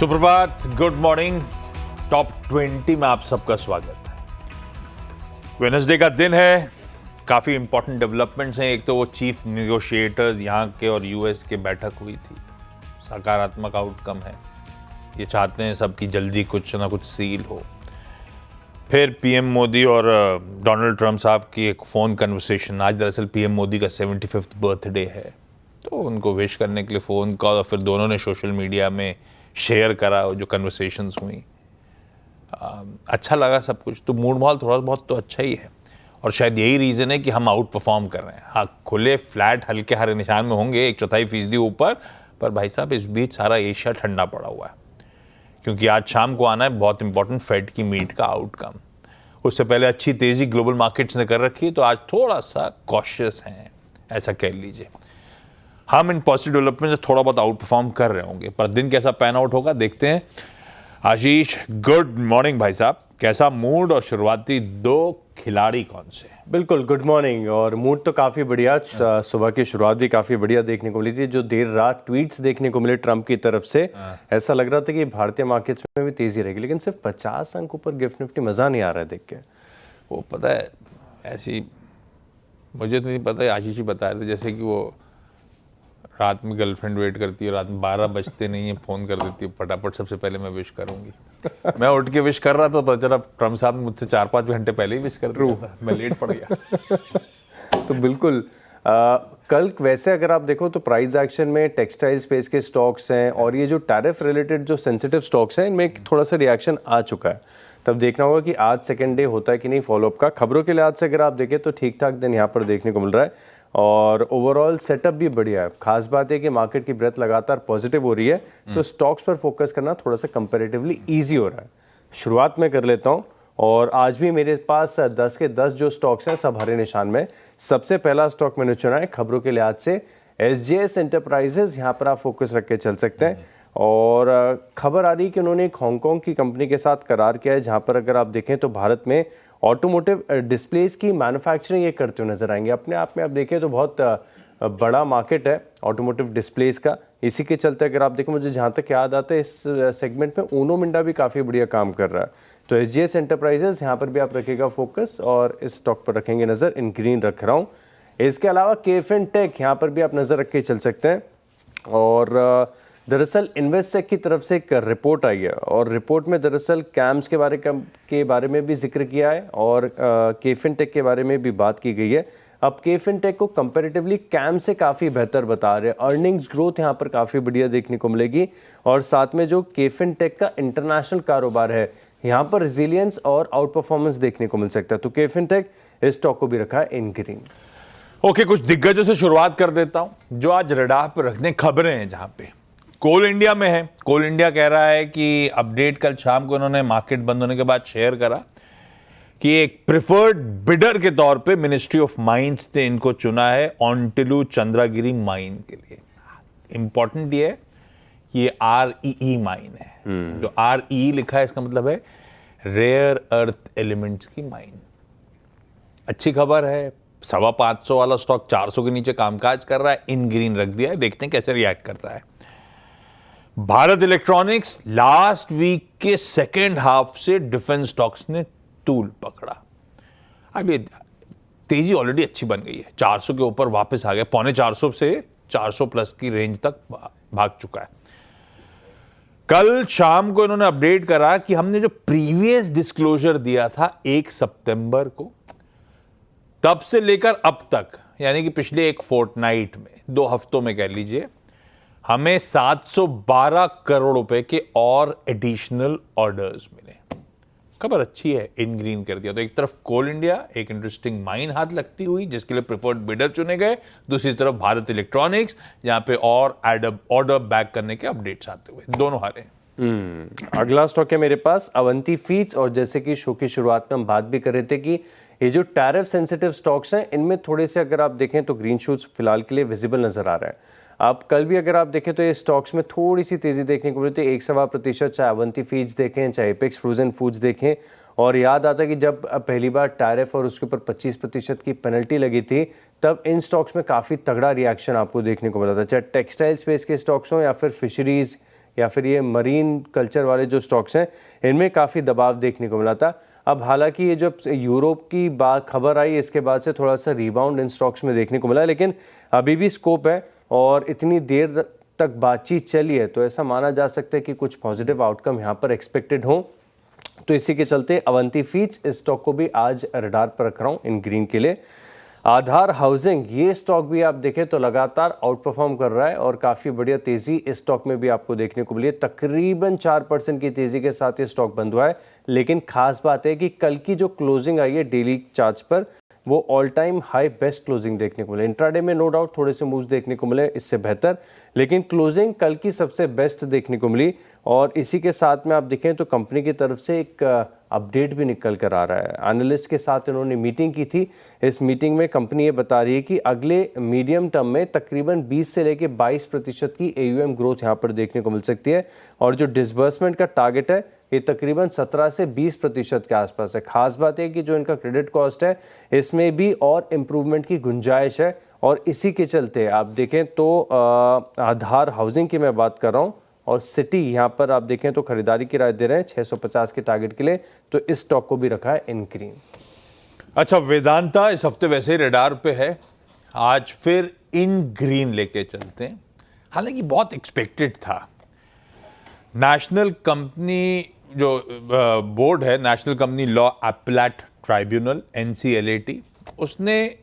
सुप्रभात, good morning. Top 20 में आप सबका स्वागत है। वेडनेसडे का दिन है, काफ़ी इंपॉर्टेंट डेवलपमेंट्स हैं। एक तो वो चीफ नेगोशिएटर्स यहाँ के और यूएस के बैठक हुई थी, सकारात्मक आउटकम है। ये चाहते हैं सब की जल्दी कुछ ना कुछ सील हो। फिर पीएम मोदी और डोनाल्ड ट्रंप साहब की एक फ़ोन कन्वर्सेशन। आज दरअसल पीएम मोदी का 75th बर्थडे है, तो उनको विश करने के लिए फ़ोन कॉल, और फिर दोनों ने सोशल मीडिया में शेयर करा जो कन्वर्सेशंस हुई। अच्छा लगा सब कुछ, तो मूड माहौल थोड़ा बहुत तो अच्छा ही है। और शायद यही रीज़न है कि हम आउट परफॉर्म कर रहे हैं। हाँ, खुले फ्लैट हल्के हरे निशान में होंगे 1/4% ऊपर, पर भाई साहब इस बीच सारा एशिया ठंडा पड़ा हुआ है, क्योंकि आज शाम को आना है बहुत इंपॉर्टेंट फेड की मीट का आउटकम। उससे पहले अच्छी तेज़ी ग्लोबल मार्केट्स ने कर रखी, तो आज थोड़ा सा कॉशियस हैं, ऐसा कह लीजिए। हम इन पॉजिटिव डेवलपमेंट से थोड़ा बहुत आउट परफॉर्म कर रहे होंगे, पर दिन कैसा पैन आउट होगा देखते हैं। आशीष, गुड मॉर्निंग भाई साहब। कैसा मूड और शुरुआती 2 खिलाड़ी कौन से? बिल्कुल, गुड मॉर्निंग। और मूड तो काफ़ी बढ़िया, सुबह की शुरुआत भी काफ़ी बढ़िया देखने को मिली थी। जो देर रात ट्वीट्स देखने को मिले ट्रंप की तरफ से, ऐसा लग रहा था कि भारतीय मार्केट्स में भी तेज़ी रहेगी, लेकिन सिर्फ 50 अंक ऊपर गिफ्ट निफ्टी, मज़ा नहीं आ रहा है देख के। वो पता है, ऐसी मुझे तो नहीं पता है, आशीष जी बता रहे थे जैसे कि वो रात में गर्लफ्रेंड वेट करती है, रात में 12 बजते नहीं है, फ़ोन कर देती है, फटाफट सबसे पहले मैं विश करूंगी। मैं उठ के विश कर रहा था, तो जरा ट्रम्प साहब ने मुझसे 4-5 घंटे पहले ही विश कर दिया था, मैं लेट पड़ गया। तो बिल्कुल कल वैसे अगर आप देखो तो प्राइस एक्शन में टेक्सटाइल स्पेस के स्टॉक्स हैं, और ये जो टैरिफ रिलेटेड जो सेंसिटिव स्टॉक्स हैं, इनमें थोड़ा सा रिएक्शन आ चुका है। तब देखना होगा कि आज सेकेंड डे होता है कि नहीं फॉलोअप का। खबरों के लिहाज से अगर आप देखें तो ठीक ठाक दिन यहाँ पर देखने को मिल रहा है, और ओवरऑल सेटअप भी बढ़िया है। खास बात है कि मार्केट की ब्रेथ लगातार पॉजिटिव हो रही है, तो स्टॉक्स पर फोकस करना थोड़ा सा कंपैरेटिवली इजी हो रहा है। शुरुआत में कर लेता हूँ, और आज भी मेरे पास 10 के 10 जो स्टॉक्स हैं सब हरे निशान में। सबसे पहला स्टॉक मैंने चुना है खबरों के लिहाज से SGS एंटरप्राइजेज। यहाँ पर आप फोकस रख के चल सकते हैं। और खबर आ रही है कि उन्होंने एक हांगकांग की कंपनी के साथ करार किया है, जहाँ पर अगर आप देखें तो भारत में ऑटोमोटिव डिस्प्लेस की मैन्युफैक्चरिंग ये करते हुए नजर आएंगे। अपने आप में आप देखें तो बहुत बड़ा मार्केट है ऑटोमोटिव डिस्प्लेस का। इसी के चलते अगर आप देखें, मुझे जहाँ तक याद आता है इस सेगमेंट में ऊनो मिंडा भी काफ़ी बढ़िया काम कर रहा है। तो SGS एंटरप्राइजेज यहाँ पर भी आप रखिएगा फोकस, और इस स्टॉक पर रखेंगे नज़र, इन ग्रीन रख रहा हूँ। इसके अलावा केफिन टेक, यहाँ पर भी आप नज़र रख के चल सकते हैं। और दरअसल इन्वेस्टसेक की तरफ से एक रिपोर्ट आई है, और रिपोर्ट में दरअसल कैम्स के बारे में भी जिक्र किया है, और केफिन टेक के बारे में भी बात की गई है। अब केफिन टेक को कंपैरेटिवली कैम से काफ़ी बेहतर बता रहे हैं। अर्निंग्स ग्रोथ यहाँ पर काफ़ी बढ़िया देखने को मिलेगी, और साथ में जो केफिन टेक का इंटरनेशनल कारोबार है, यहाँ पर रिजिलियंस और आउट परफॉर्मेंस देखने को मिल सकता है। तो केफिन टेक, इस स्टॉक को भी रखा है इन ग्रीन। ओके, कुछ दिग्गजों से शुरुआत कर देता हूं जो आज रडार पर रखने खबरें हैं। जहां पे कोल इंडिया में है, कोल इंडिया कह रहा है कि अपडेट कल शाम को उन्होंने मार्केट बंद होने के बाद शेयर करा कि एक प्रिफर्ड बिडर के तौर पे मिनिस्ट्री ऑफ माइंस ने इनको चुना है ऑन्टिलू चंद्रागिरी माइन के लिए। इंपॉर्टेंट ये है कि ये REE माइन है। जो REE लिखा है इसका मतलब है रेयर अर्थ एलिमेंट्स की माइन। अच्छी खबर है। 550 वाला स्टॉक 400 के नीचे कामकाज कर रहा है, इन ग्रीन रख दिया है। देखते हैं कैसे रिएक्ट करता है। भारत इलेक्ट्रॉनिक्स, लास्ट वीक के सेकेंड हाफ से डिफेंस स्टॉक्स ने तूल पकड़ा। अभी तेजी ऑलरेडी अच्छी बन गई है, 400 के ऊपर वापस आ गया, 450 से 400 प्लस की रेंज तक भाग चुका है। कल शाम को इन्होंने अपडेट करा कि हमने जो प्रीवियस डिस्क्लोजर दिया था 1 सितंबर को, तब से लेकर अब तक, यानी कि पिछले एक फोर्टनाइट में, 2 हफ्तों में कह लीजिए, हमें 712 करोड़ रुपए के और एडिशनल ऑर्डर्स मिले। खबर अच्छी है, इन ग्रीन कर दिया। तो एक तरफ कोल इंडिया, एक इंटरेस्टिंग माइन हाथ लगती हुई जिसके लिए प्रिफर्ड बिडर चुने गए, दूसरी तरफ भारत इलेक्ट्रॉनिक्स जहां पे और ऑर्डर बैक करने के अपडेट्स आते हुए, दोनों हारे। अगला स्टॉक है मेरे पास अवंती फीड्स। और जैसे कि शो की शुरुआत में हम बात भी कर रहे थे कि ये जो टैरिफ सेंसिटिव स्टॉक्स हैं, इनमें थोड़े से अगर आप देखें तो ग्रीन शूट्स फिलहाल के लिए विजिबल नजर आ रहा है। आप कल भी अगर आप देखें तो ये स्टॉक्स में थोड़ी सी तेजी देखने को मिलती है, 1.25%, चाहे अवंती फीड्स देखें, चाहे एपेक्स फ्रोजन फूड्स देखें। और याद आता है कि जब पहली बार टैरिफ और उसके ऊपर 25% की पेनल्टी लगी थी, तब इन स्टॉक्स में काफ़ी तगड़ा रिएक्शन आपको देखने को मिला था, चाहे टेक्सटाइल स्पेस के स्टॉक्स हों या फिर फिशरीज या फिर ये मरीन कल्चर वाले जो स्टॉक्स हैं इनमें काफ़ी दबाव देखने को मिला था। अब हालांकि ये जब यूरोप की बात खबर आई इसके बाद से थोड़ा सा रिबाउंड इन स्टॉक्स में देखने को मिला, लेकिन अभी भी स्कोप है और इतनी देर तक बातचीत चली है तो ऐसा माना जा सकता है कि कुछ पॉजिटिव आउटकम यहाँ पर एक्सपेक्टेड हो। तो इसी के चलते अवंती फीड्स इस स्टॉक को भी आज रडार पर रख रहा हूँ इन ग्रीन के लिए। आधार हाउसिंग ये स्टॉक भी आप देखें तो लगातार आउट परफॉर्म कर रहा है और काफ़ी बढ़िया तेज़ी इस स्टॉक में भी आपको देखने को मिली है। तकरीबन 4% की तेज़ी के साथ ये स्टॉक बंद हुआ है, लेकिन खास बात है कि कल की जो क्लोजिंग आई है डेली चार्ट्स पर वो all time high best closing देखने को मिले। इंट्राडे में नो डाउट थोड़े से मूव्स देखने को मिले इससे बेहतर, लेकिन क्लोजिंग कल की सबसे बेस्ट देखने को मिली। और इसी के साथ में आप देखें तो कंपनी की तरफ से एक अपडेट भी निकल कर आ रहा है। एनालिस्ट के साथ इन्होंने मीटिंग की थी। इस मीटिंग में कंपनी ये बता रही है कि अगले मीडियम टर्म में तकरीबन 20 से लेकर 22% की AUM ग्रोथ यहाँ पर देखने को मिल सकती है और जो डिसबर्समेंट का टारगेट है ये तकरीबन 17 से 20% के आसपास है। खास बात है कि जो इनका क्रेडिट कॉस्ट है इसमें भी और इम्प्रूवमेंट की गुंजाइश है और इसी के चलते आप देखें तो आधार हाउसिंग की मैं बात कर रहा हूँ और सिटी यहाँ पर आप देखें तो खरीदारी की राय दे रहे हैं 650 के टारगेट के लिए, तो इस स्टॉक को भी रखा है इन ग्रीन। अच्छा, वेदांता इस हफ्ते वैसे ही रडार पे है, आज फिर इन ग्रीन लेके चलते हैं। हालांकि बहुत एक्सपेक्टेड था। नेशनल कंपनी जो बोर्ड है, national company law appellate tribunal NCLAT, उसने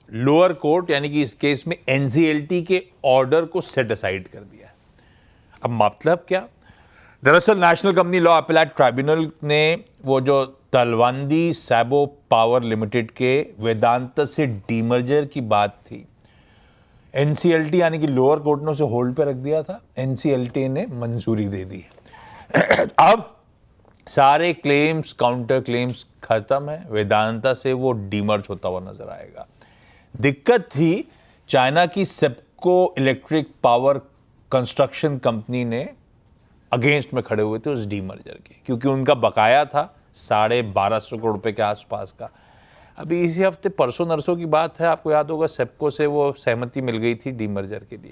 लोअर कोर्ट यानी कि इस केस में NCLT के ऑर्डर को सेट असाइड कर दिया है। अब मतलब क्या? दरअसल national company law appellate tribunal ने वो जो तलवंदी सैबो पावर लिमिटेड के वेदांता से डीमर्जर की बात थी, NCLT यानी कि लोअर कोर्ट ने उसे होल्ड पे रख दिया था। NCLT ने मंजूरी दे दी। अब सारे क्लेम्स काउंटर क्लेम्स खत्म है, वेदांता से वो डीमर्ज होता हुआ नजर आएगा। दिक्कत थी चाइना की सेप्को इलेक्ट्रिक पावर कंस्ट्रक्शन कंपनी ने अगेंस्ट में खड़े हुए थे उस डीमर्जर के, क्योंकि उनका बकाया था 1250 करोड़ रुपए के आसपास का। अभी इसी हफ्ते परसों नरसों की बात है, आपको याद होगा सेप्को से वो सहमति मिल गई थी डीमर्जर के लिए,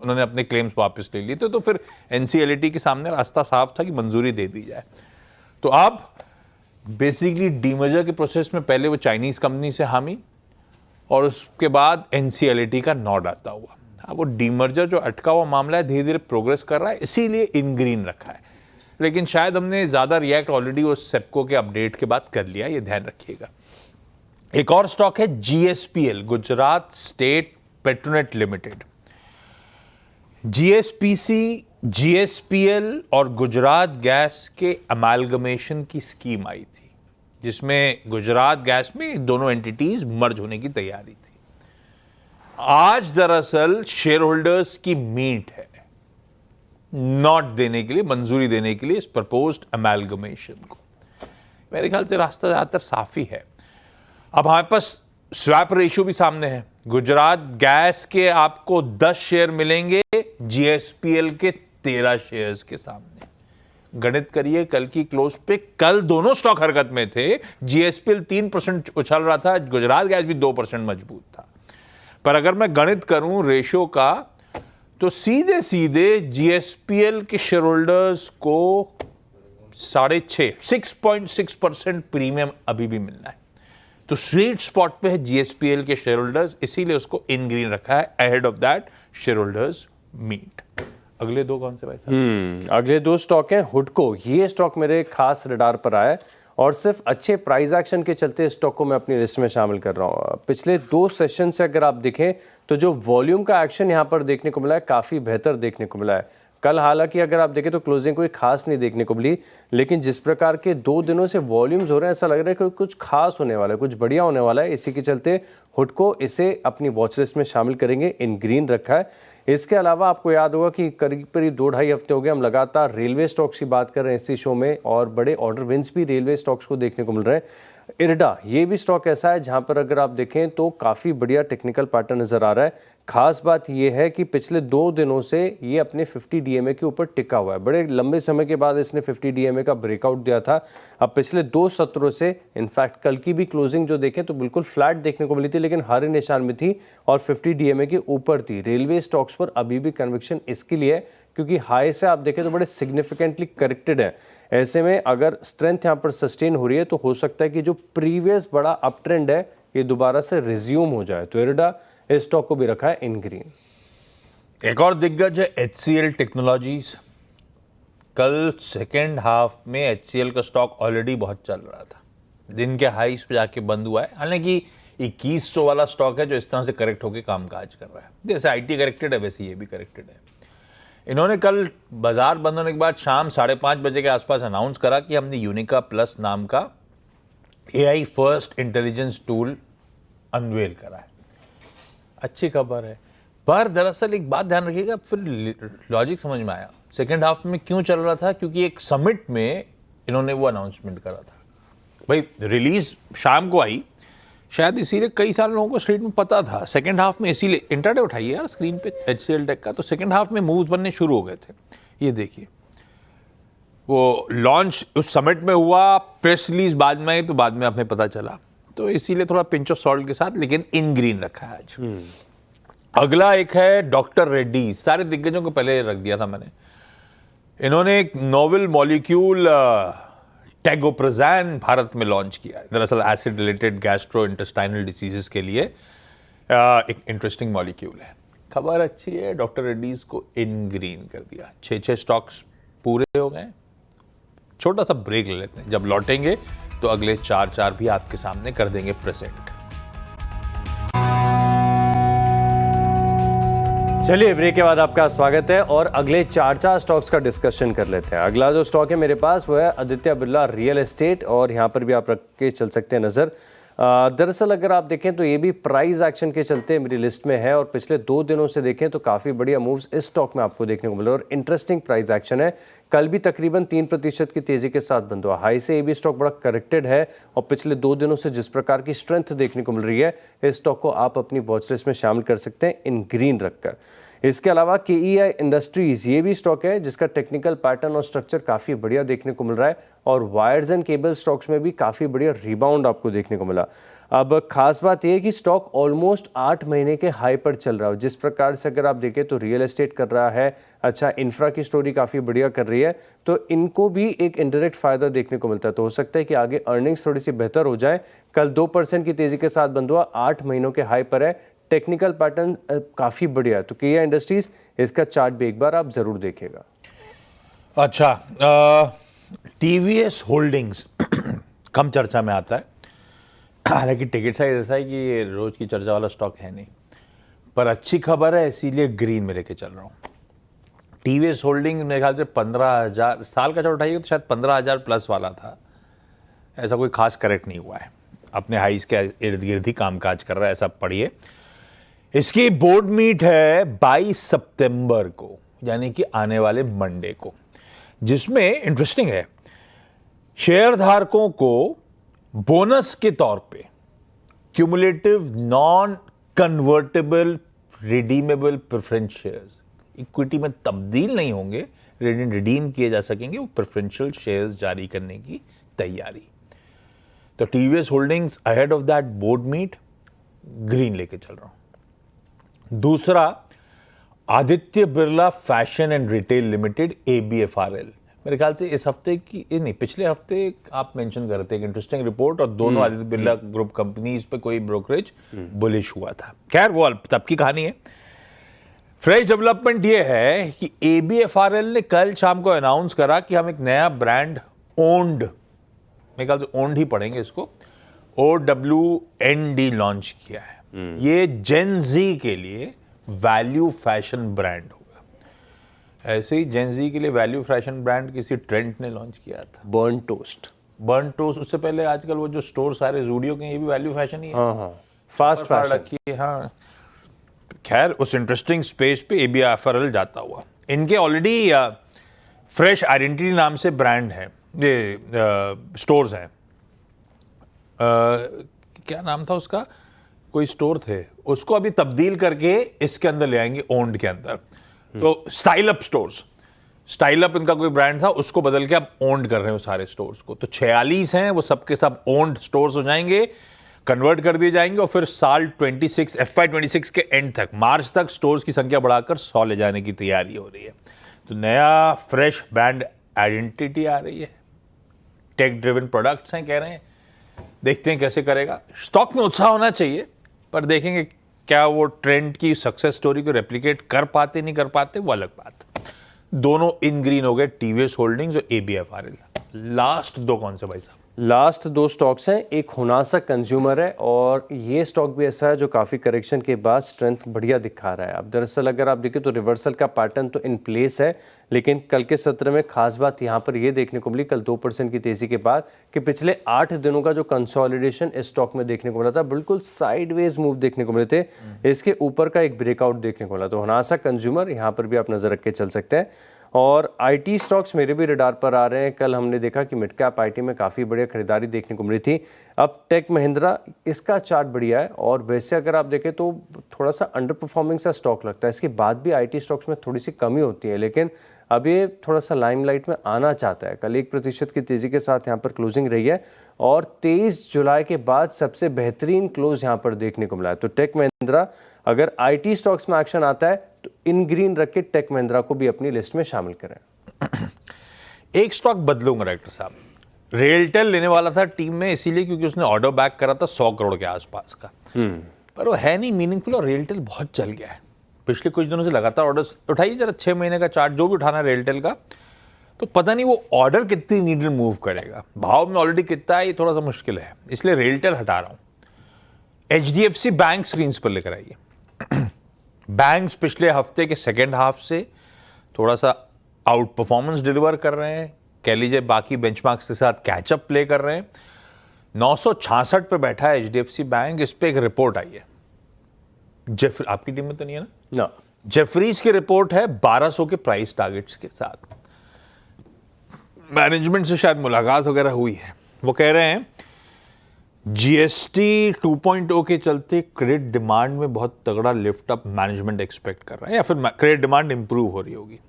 उन्होंने अपने क्लेम्स वापस ले लिए थे, तो फिर NCLAT के सामने रास्ता साफ था कि मंजूरी दे दी जाए। तो अब बेसिकली डीमर्जर के प्रोसेस में पहले वो चाइनीज कंपनी से हामी और उसके बाद NCLAT का नॉड आता हुआ। अब वो डीमर्जर जो अटका हुआ मामला है धीरे धीरे प्रोग्रेस कर रहा है, इसीलिए इन ग्रीन रखा है। लेकिन शायद हमने ज्यादा रिएक्ट ऑलरेडी उस सेप्को के अपडेट के बाद कर लिया, ये ध्यान रखिएगा। एक और स्टॉक है GSPL, Gujarat state Petronet limited. GSPC, GSPL और गुजरात गैस के अमालगमेशन की स्कीम आई थी, जिसमें गुजरात गैस में दोनों एंटिटीज मर्ज होने की तैयारी थी। आज दरअसल शेयर होल्डर्स की मीट है नॉट देने के लिए, मंजूरी देने के लिए इस प्रपोज्ड अमालगमेशन को। मेरे ख्याल से रास्ता ज्यादातर साफ ही है। अब हमारे पास स्वैप रेशियो भी सामने है। गुजरात गैस के आपको 10 शेयर मिलेंगे GSPL के 13 शेयर्स के सामने। गणित करिए कल की क्लोज पे, कल दोनों स्टॉक हरकत में थे। GSPL 3% उछल रहा था, गुजरात गैस भी 2% मजबूत था। पर अगर मैं गणित करूं रेशियो का, तो सीधे सीधे GSPL के शेयर होल्डर्स को 6.6% प्रीमियम अभी भी मिलना है। तो स्वीट स्पॉट पे है GSPL के शेयर होल्डर्स, इसीलिए उसको इन ग्रीन रखा है ahead of that share holders meet. अगले दो कौन से भाई साहब? अगले दो स्टॉक हैं हुडको। ये स्टॉक मेरे खास रडार पर आया है और सिर्फ अच्छे प्राइस एक्शन के चलते इस स्टॉक को मैं अपनी लिस्ट में शामिल कर रहा हूँ। पिछले 2 सेशन से अगर आप देखें तो जो वॉल्यूम का एक्शन यहाँ पर देखने को मिला है काफ़ी बेहतर देखने को मिला है। कल हालांकि अगर आप देखें तो क्लोजिंग कोई खास नहीं देखने को मिली, लेकिन जिस प्रकार के 2 दिनों से वॉल्यूम्स हो रहे हैं ऐसा लग रहा है कि कुछ खास होने वाला है, कुछ बढ़िया होने वाला है। इसी के चलते हुडको इसे अपनी वॉच लिस्ट में शामिल करेंगे, इन ग्रीन रखा है। इसके अलावा आपको याद होगा कि करीब 2-2.5 हफ्ते हो गए हम लगातार रेलवे स्टॉक्स की बात कर रहे हैं इसी शो में और बड़े ऑर्डर विंस भी रेलवे स्टॉक्स को देखने को मिल रहे हैं। इरडा ये भी स्टॉक ऐसा है जहां पर अगर आप देखें तो काफ़ी बढ़िया टेक्निकल पैटर्न नज़र आ रहा है। खास बात यह है कि पिछले 2 दिनों से ये अपने 50 DMA के ऊपर टिका हुआ है। बड़े लंबे समय के बाद इसने 50 DMA का ब्रेकआउट दिया था। अब पिछले 2 सत्रों से इनफैक्ट कल की भी क्लोजिंग जो देखें तो बिल्कुल फ्लैट देखने को मिली थी, लेकिन हरे निशान में थी और 50 DMA के ऊपर थी। रेलवे स्टॉक्स पर अभी भी कन्विक्शन इसके लिए है क्योंकि हाई से आप देखें तो बड़े सिग्निफिकेंटली करेक्टेड है। ऐसे में अगर स्ट्रेंथ यहाँ पर सस्टेन हो रही है तो हो सकता है कि जो प्रीवियस बड़ा अप ट्रेंड है ये दोबारा से रिज्यूम हो जाए। तो इरडा इस स्टॉक को भी रखा है इन ग्रीन। एक और दिग्गज है HCL टेक्नोलॉजीज। कल सेकेंड हाफ में HCL का स्टॉक ऑलरेडी बहुत चल रहा था, दिन के हाईस पे जाके बंद हुआ है। हालांकि 2100 वाला स्टॉक है जो इस तरह से करेक्ट होकर कामकाज कर रहा है। जैसे IT करेक्टेड है वैसे ये भी करेक्टेड है। इन्होंने कल बाजार बंद होने के बाद शाम 5:30 बजे के आसपास अनाउंस करा कि हमने यूनिका प्लस नाम का AI first intelligence tool unveil करा है। अच्छी खबर है, पर दरअसल एक बात ध्यान रखिएगा, फिर लॉजिक समझ में आया सेकेंड हाफ में क्यों चल रहा था। क्योंकि एक समिट में इन्होंने वो अनाउंसमेंट करा था। भाई रिलीज शाम को आई, शायद इसीलिए कई सारे लोगों को स्ट्रीट में पता था सेकेंड हाफ में, इसीलिए इंटरडे उठाइए यार स्क्रीन पे HCL टेक का, तो सेकेंड हाफ में मूव्स बनने शुरू हो गए थे। ये देखिए वो लॉन्च उस समिट में हुआ, प्रेस रिलीज बाद में आई तो बाद में आपने पता चला, तो इसीलिए थोड़ा पिंच ऑफ सॉल्ट के साथ, लेकिन इन ग्रीन रखा है आज। अगला एक है डॉक्टर रेड्डी। सारे दिग्गजों को पहले रख दिया था मैंने। इन्होंने एक नोवेल मॉलिक्यूल टेगोप्रोजैन भारत में लॉन्च किया है। दरअसल acid related gastro intestinal diseases के लिए एक इंटरेस्टिंग मॉलिक्यूल है। खबर अच्छी है, डॉक्टर रेड्डीज को इन ग्रीन कर दिया। 6 स्टॉक्स पूरे हो गए। छोटा सा ब्रेक ले लेते हैं, जब लौटेंगे तो अगले 4 भी आपके सामने कर देंगे प्रेजेंट। चलिए ब्रेक के बाद आपका स्वागत है और अगले 4 स्टॉक्स का डिस्कशन कर लेते हैं। अगला जो स्टॉक है मेरे पास वो है आदित्य बिरला रियल एस्टेट, और यहाँ पर भी आप रख के चल सकते हैं नज़र। दरअसल अगर आप देखें तो ये भी प्राइस एक्शन के चलते मेरी लिस्ट में है, और पिछले 2 दिनों से देखें तो काफ़ी बढ़िया मूव्स इस स्टॉक में आपको देखने को मिले और इंटरेस्टिंग प्राइस एक्शन है। कल भी तकरीबन 3% की तेज़ी के साथ बंद हुआ। हाई से ये भी स्टॉक बड़ा करेक्टेड है, और पिछले 2 दिनों से जिस प्रकार की स्ट्रेंथ देखने को मिल रही है, इस स्टॉक को आप अपनी वॉच लिस्ट में शामिल कर सकते हैं इन ग्रीन रखकर। इसके अलावा KEI इंडस्ट्रीज ये भी स्टॉक है जिसका टेक्निकल पैटर्न और स्ट्रक्चर काफ़ी बढ़िया देखने को मिल रहा है, और वायर्स एंड केबल स्टॉक्स में भी काफ़ी बढ़िया रिबाउंड आपको देखने को मिला। अब खास बात यह है कि स्टॉक ऑलमोस्ट 8 महीने के हाई पर चल रहा है। जिस प्रकार से अगर आप देखें तो रियल एस्टेट कर रहा है अच्छा, इंफ्रा की स्टोरी काफ़ी बढ़िया कर रही है, तो इनको भी एक इनडायरेक्ट फ़ायदा देखने को मिलता है। तो हो सकता है कि आगे अर्निंग्स थोड़ी सी बेहतर हो जाए। कल 2% की तेज़ी के साथ बंद हुआ, 8 महीनों के हाई पर है, टेक्निकल पैटर्न काफ़ी बढ़िया है। तो KEI इंडस्ट्रीज इसका चार्ट भी एक बार आप ज़रूर देखेगा। अच्छा, TVS होल्डिंग्स कम चर्चा में आता है, हालांकि टिकट साइज ऐसा है कि ये रोज की चर्चा वाला स्टॉक है नहीं, पर अच्छी खबर है इसीलिए ग्रीन में लेके चल रहा हूँ। TVS होल्डिंग मेरे ख्याल से 15,000 साल का चार्ट उठाइए तो शायद 15,000 प्लस वाला था। ऐसा कोई खास करेक्ट नहीं हुआ है, अपने हाइस के इर्द गिर्द ही कामकाज कर रहा है, ऐसा पढ़िए। इसकी बोर्ड मीट है 22 सितंबर को, यानी कि आने वाले मंडे को, जिसमें इंटरेस्टिंग है शेयर धारकों को बोनस के तौर पे cumulative non convertible redeemable preference shares, equity में तब्दील नहीं होंगे, रिडीम किए जा सकेंगे, वो प्रेफरेंशियल शेयर्स जारी करने की तैयारी। तो TVS holdings ahead of that board meet green लेके चल रहा हूं। दूसरा, Aditya Birla fashion and retail limited ABFRL, मेरे ख्याल से इस हफ्ते की नहीं पिछले हफ्ते आप मेंशन कर रहे थे एक इंटरेस्टिंग रिपोर्ट, और दोनों आदित्य बिरला ग्रुप कंपनीज पे कोई ब्रोकरेज बुलिश हुआ था। खैर वो तब की कहानी है। फ्रेश डेवलपमेंट ये है कि ABFRL ने कल शाम को अनाउंस करा कि हम एक नया ब्रांड ओन्ड, मेरे ख्याल से ओन्ड ही पढ़ेंगे इसको, OWND लॉन्च किया है। ये जेन जी के लिए वैल्यू फैशन ब्रांड होगा। ऐसे ही जेन जी के लिए वैल्यू फैशन ब्रांड किसी ट्रेंड ने लॉन्च किया था, बर्न टोस्ट। उससे पहले आजकल वो जो स्टोर सारे ज़ूडियो के, ये भी वैल्यू फैशन ही है। हाँ, फास्ट फैशन रखिए। हाँ, खैर उस इंटरेस्टिंग स्पेस पे ABFRL जाता हुआ। इनके ऑलरेडी फ्रेश आइडेंटिटी नाम से ब्रांड है, ये स्टोर्स हैं। क्या नाम था उसका, कोई स्टोर थे, उसको अभी तब्दील करके इसके अंदर ले आएंगे, ओन्ड के अंदर। तो style up stores, style up इनका कोई ब्रांड था, उसको बदल के अब ओन्ड कर रहे हैं वो सारे स्टोर्स को। तो 46 हैं, वो सबके सब ओन्ड स्टोर्स हो जाएंगे, कन्वर्ट कर दिए जाएंगे, और फिर साल 26 FY26 के एंड तक, मार्च तक स्टोर्स की संख्या बढ़ाकर 100 ले जाने की तैयारी हो रही है। तो नया फ्रेश ब्रांड आइडेंटिटी आ रही है, टेक ड्रिवन प्रोडक्ट्स हैं, कह रहे हैं, देखते हैं कैसे करेगा। स्टॉक में उत्साह होना चाहिए, पर देखेंगे क्या वो ट्रेंड की सक्सेस स्टोरी को रेप्लिकेट कर पाते नहीं कर पाते, वो अलग बात। दोनों इन ग्रीन हो गए, टीवीएस होल्डिंग्स और ABFRL। लास्ट दो कौन से भाई साहब? लास्ट दो स्टॉक्स हैं, एक हुनासा कंज्यूमर है, और ये स्टॉक भी ऐसा है जो काफ़ी करेक्शन के बाद स्ट्रेंथ बढ़िया दिखा रहा है। अब दरअसल अगर आप देखें तो रिवर्सल का पैटर्न तो इन प्लेस है, लेकिन कल के सत्र में खास बात यहाँ पर ये देखने को मिली, कल 2% की तेज़ी के बाद, कि पिछले 8 दिनों का जो कंसोलिडेशन इस स्टॉक में देखने को मिला था, बिल्कुल साइडवेज मूव देखने को मिले थे, इसके ऊपर का एक ब्रेकआउट देखने को मिला। तो हुनासा कंज्यूमर यहाँ पर भी आप नज़र रख के चल सकते हैं। और आईटी स्टॉक्स मेरे भी रडार पर आ रहे हैं। कल हमने देखा कि मिड कैप आईटी में काफ़ी बढ़िया खरीदारी देखने को मिली थी। अब टेक महिंद्रा, इसका चार्ट बढ़िया है, और वैसे अगर आप देखें तो थोड़ा सा अंडर परफॉर्मिंग सा स्टॉक लगता है। इसके बाद भी आईटी स्टॉक्स में थोड़ी सी कमी होती है, लेकिन अब ये थोड़ा सा लाइमलाइट में आना चाहता है। कल 1% की तेज़ी के साथ यहाँ पर क्लोजिंग रही है, और 23 जुलाई के बाद सबसे बेहतरीन क्लोज यहाँ पर देखने को मिला है। तो टेक महिंद्रा, अगर आईटी स्टॉक्स में एक्शन आता है तो इन ग्रीन रख के टेक महिंद्रा को भी अपनी लिस्ट में शामिल करें। एक स्टॉक बदलूंगा डायरेक्टर साहब, रेलटेल लेने वाला था टीम में, इसीलिए क्योंकि उसने ऑर्डर बैक करा था 100 करोड़ के आसपास का, पर वो है नहीं मीनिंगफुल, और रेलटेल बहुत चल गया है। पिछले कुछ दिनों से लगातार ऑर्डर्स उठाइए जरा, 6 महीने का चार्ट जो भी उठाना है रेलटेल का, तो पता नहीं वो ऑर्डर कितनी नीडल मूव करेगा। भाव में ऑलरेडी कितना है, ये थोड़ा सा मुश्किल है, इसलिए रेलटेल हटा रहा हूं। HDFC बैंक स्क्रीन पर लेकर आइए। बैंक्स पिछले हफ्ते के सेकेंड हाफ से थोड़ा सा आउट परफॉर्मेंस डिलीवर कर रहे हैं, कह लीजिए बाकी बेंचमार्क्स के साथ कैचअप प्ले कर रहे हैं। 966 पे बैठा है HDFC बैंक। इस पे एक रिपोर्ट आई है, आपकी टीम में तो नहीं है ना? जेफरीज की रिपोर्ट है 1200 के प्राइस टारगेट्स के साथ। मैनेजमेंट से शायद मुलाकात वगैरह हुई है। वो कह रहे हैं GST 2.0 के चलते क्रेडिट डिमांड में बहुत तगड़ा लिफ्ट अप मैनेजमेंट एक्सपेक्ट कर रहा है, या फिर क्रेडिट डिमांड इंप्रूव हो रही होगी।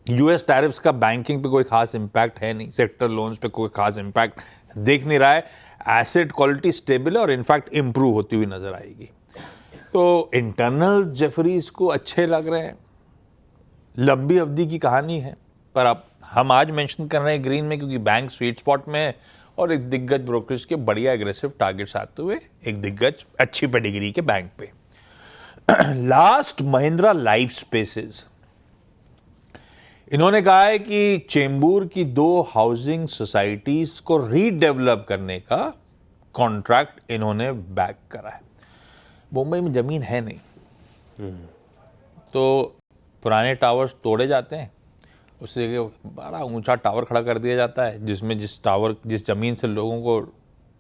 US टैरिफ्स का बैंकिंग पे कोई खास इंपैक्ट है नहीं, सेक्टर लोन्स पे कोई खास इंपैक्ट दिख नहीं रहा है, एसेट क्वालिटी स्टेबल है और इनफैक्ट इंप्रूव होती हुई नजर आएगी। तो इंटरनल जेफरीज को अच्छे लग रहे हैं, लंबी अवधि की कहानी है, पर अब हम आज मेंशन कर रहे हैं ग्रीन में क्योंकि बैंक स्वीट स्पॉट में है, और एक दिग्गज ब्रोकरेज के बढ़िया एग्रेसिव टारगेट्स आते हुए एक दिग्गज अच्छी पेडिग्री के बैंक पे। लास्ट महिंद्रा लाइफ स्पेसेस, इन्होंने कहा है कि चेंबूर की 2 हाउसिंग सोसाइटीज को रीडेवलप करने का कॉन्ट्रैक्ट इन्होंने बैक करा है। मुंबई में जमीन है नहीं, तो पुराने टावर्स तोड़े जाते हैं, उससे बड़ा ऊंचा टावर खड़ा कर दिया जाता है, जिसमें जिस जमीन से लोगों को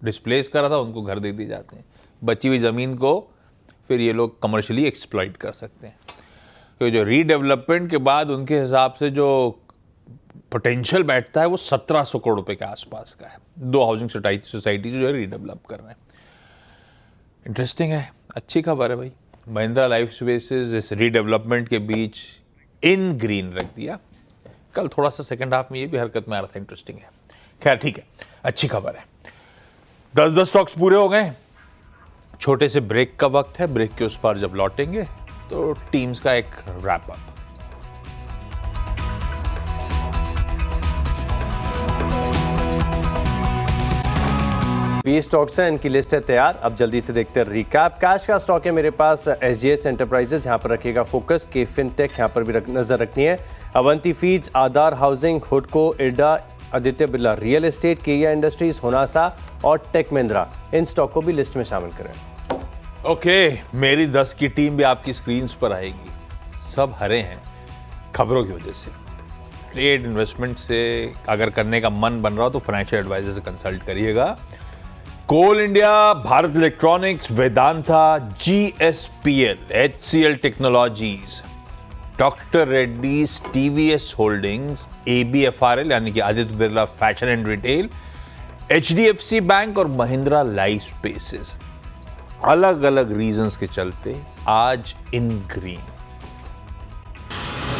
डिस्प्लेस करा था उनको घर दे दिए जाते हैं। बची हुई ज़मीन को फिर ये लोग कमर्शियली एक्सप्लॉइट कर सकते हैं। तो जो रीडेवलपमेंट के बाद उनके हिसाब से जो पोटेंशियल बैठता है वो 1700 करोड़ रुपए के आसपास का है। 2 हाउसिंग सोसाइटी जो है रीडेवलप कर रहे हैं। इंटरेस्टिंग है, अच्छी खबर है भाई। महिंद्रा लाइफ स्पेसेस इस रीडेवलपमेंट के बीच इन ग्रीन रख दिया। कल थोड़ा सा सेकंड हाफ में ये भी हरकत में आ रहा था, इंटरेस्टिंग है। खैर ठीक है, अच्छी खबर है। 10 स्टॉक्स पूरे हो गए, छोटे से ब्रेक का वक्त है। ब्रेक के उस पार जब लौटेंगे तो टीम्स का एक रैप अप। ये स्टॉक्स हैं, इनकी लिस्ट है तैयार। अब जल्दी से देखते हैं रिकैप। कैश का स्टॉक है मेरे पास SGS एंटरप्राइजेस, यहाँ पर रखिएगा फोकस। के फिनटेक यहाँ पर भी नजर रखनी है। अवंती फीड्स, आधार हाउसिंग, हुडको, इर्डा, आदित्य बिरला रियल एस्टेट, केया इंडस्ट्रीज, होनासा और टेक महिंद्रा, इन स्टॉक को भी लिस्ट में शामिल करें। ओके, मेरी 10 की टीम भी आपकी स्क्रीन पर आएगी। सब हरे हैं खबरों की वजह से। ट्रेड इन्वेस्टमेंट से अगर करने का मन बन रहा हो तो फाइनेंशियल एडवाइजर से कंसल्ट करिएगा। Coal India, Bharat electronics, Vedanta, GSPL, HCL technologies, doctor Reddy's, TVS holdings, ABFRL यानी कि Aditya Birla fashion and retail, HDFC bank और महिंद्रा लाइफ स्पेसेस। अलग अलग रीजंस के चलते आज इन ग्रीन।